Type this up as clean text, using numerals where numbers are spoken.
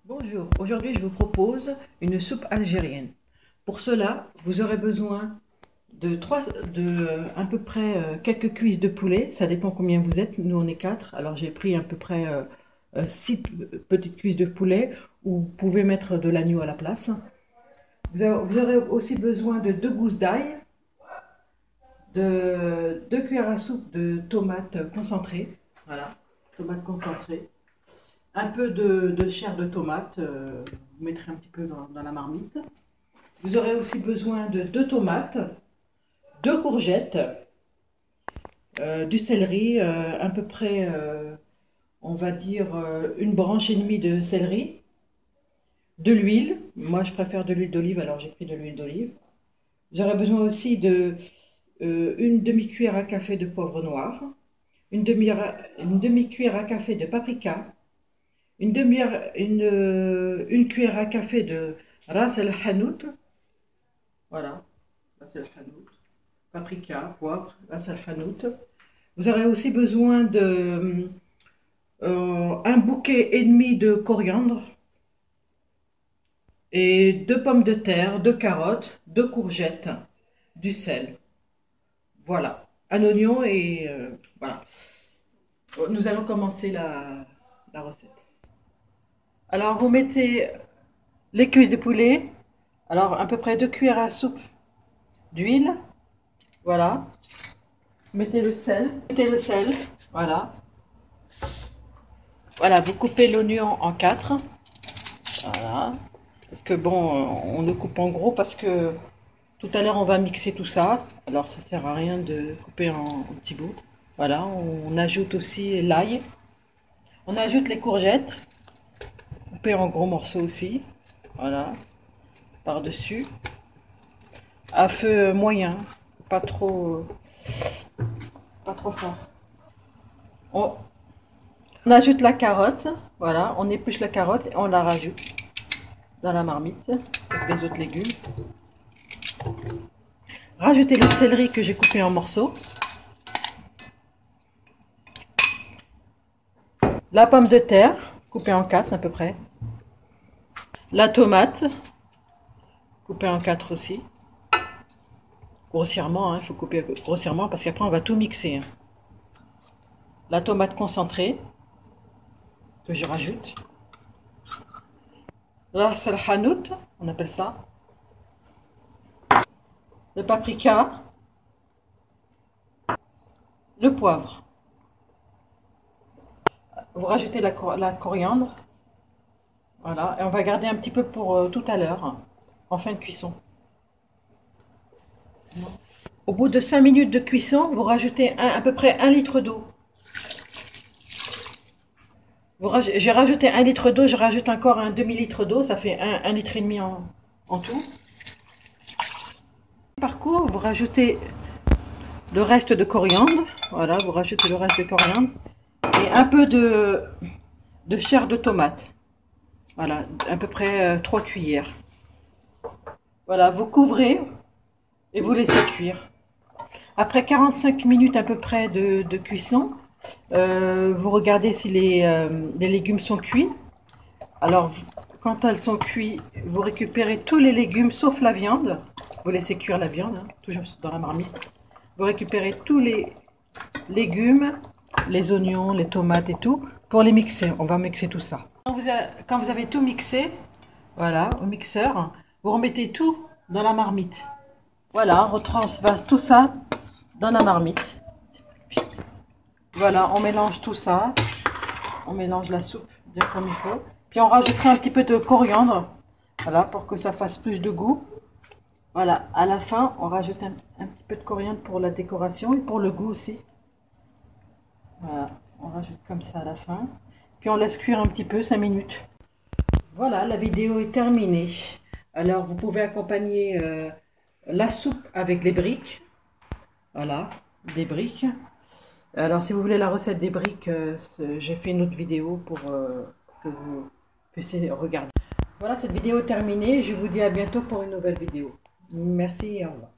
Bonjour, aujourd'hui je vous propose une soupe algérienne. Pour cela, vous aurez besoin de à peu près quelques cuisses de poulet, ça dépend combien vous êtes, nous on est 4, alors j'ai pris à peu près 6 petites cuisses de poulet, ou vous pouvez mettre de l'agneau à la place. Vous aurez aussi besoin de 2 gousses d'ail, de 2 cuillères à soupe de tomates concentrées, voilà, tomates concentrées. Un peu de chair de tomate, vous mettrez un petit peu dans la marmite. Vous aurez aussi besoin de 2 tomates, 2 courgettes, du céleri, à peu près, on va dire, une branche et demie de céleri, de l'huile. Moi, je préfère de l'huile d'olive, alors j'ai pris de l'huile d'olive. Vous aurez besoin aussi de une demi-cuillère à café de poivre noir, une demi-cuillère à café de paprika, une cuillère à café de ras el hanout, voilà, ras el hanout, paprika, poivre, ras el hanout. Vous aurez aussi besoin de un bouquet et demi de coriandre et 2 pommes de terre, 2 carottes, 2 courgettes, du sel. Voilà, un oignon et voilà. Nous allons commencer la recette. Alors vous mettez les cuisses de poulet, alors à peu près 2 cuillères à soupe d'huile, voilà. Mettez le sel, voilà. Voilà, vous coupez l'oignon en 4, voilà. Parce que bon, on le coupe en gros parce que tout à l'heure on va mixer tout ça, alors ça sert à rien de couper en petits bouts. Voilà, on ajoute aussi l'ail, on ajoute les courgettes. Couper en gros morceaux aussi, voilà, par-dessus, à feu moyen, pas trop fort. On ajoute la carotte, voilà, on épluche la carotte et on la rajoute dans la marmite avec les autres légumes. Rajoutez le céleri que j'ai coupé en morceaux, la pomme de terre coupée en 4 à peu près. La tomate, coupée en 4 aussi. Grossièrement, il faut couper grossièrement parce qu'après on va tout mixer. La tomate concentrée, que je rajoute. Ras el hanout, on appelle ça. Le paprika. Le poivre. Vous rajoutez la coriandre. Voilà, et on va garder un petit peu pour tout à l'heure, en fin de cuisson. Au bout de 5 minutes de cuisson, vous rajoutez à peu près 1 litre d'eau. J'ai rajouté 1 litre d'eau, je rajoute encore un demi-litre d'eau, ça fait 1 litre et demi en tout. Par contre, vous rajoutez le reste de coriandre, voilà, vous rajoutez le reste de coriandre, et un peu de chair de tomate. Voilà, à peu près 3 cuillères. Voilà, vous couvrez et vous laissez cuire. Après 45 minutes à peu près de cuisson, vous regardez si les légumes sont cuits. Alors, quand elles sont cuites, vous récupérez tous les légumes sauf la viande. Vous laissez cuire la viande, hein, toujours dans la marmite. Vous récupérez tous les légumes, les oignons, les tomates et tout, pour les mixer. On va mixer tout ça. Quand vous avez tout mixé, voilà, au mixeur, vous remettez tout dans la marmite. Voilà, on retransvase tout ça dans la marmite. Voilà, on mélange tout ça. On mélange la soupe bien comme il faut. Puis on rajoutera un petit peu de coriandre, voilà, pour que ça fasse plus de goût. Voilà, à la fin, on rajoute un petit peu de coriandre pour la décoration et pour le goût aussi. Voilà, on rajoute comme ça à la fin. Puis on laisse cuire un petit peu, 5 minutes. Voilà, la vidéo est terminée. Alors, vous pouvez accompagner la soupe avec les briques. Voilà, des briques. Alors, si vous voulez la recette des briques, j'ai fait une autre vidéo pour que vous puissiez regarder. Voilà, cette vidéo est terminée. Je vous dis à bientôt pour une nouvelle vidéo. Merci et au revoir.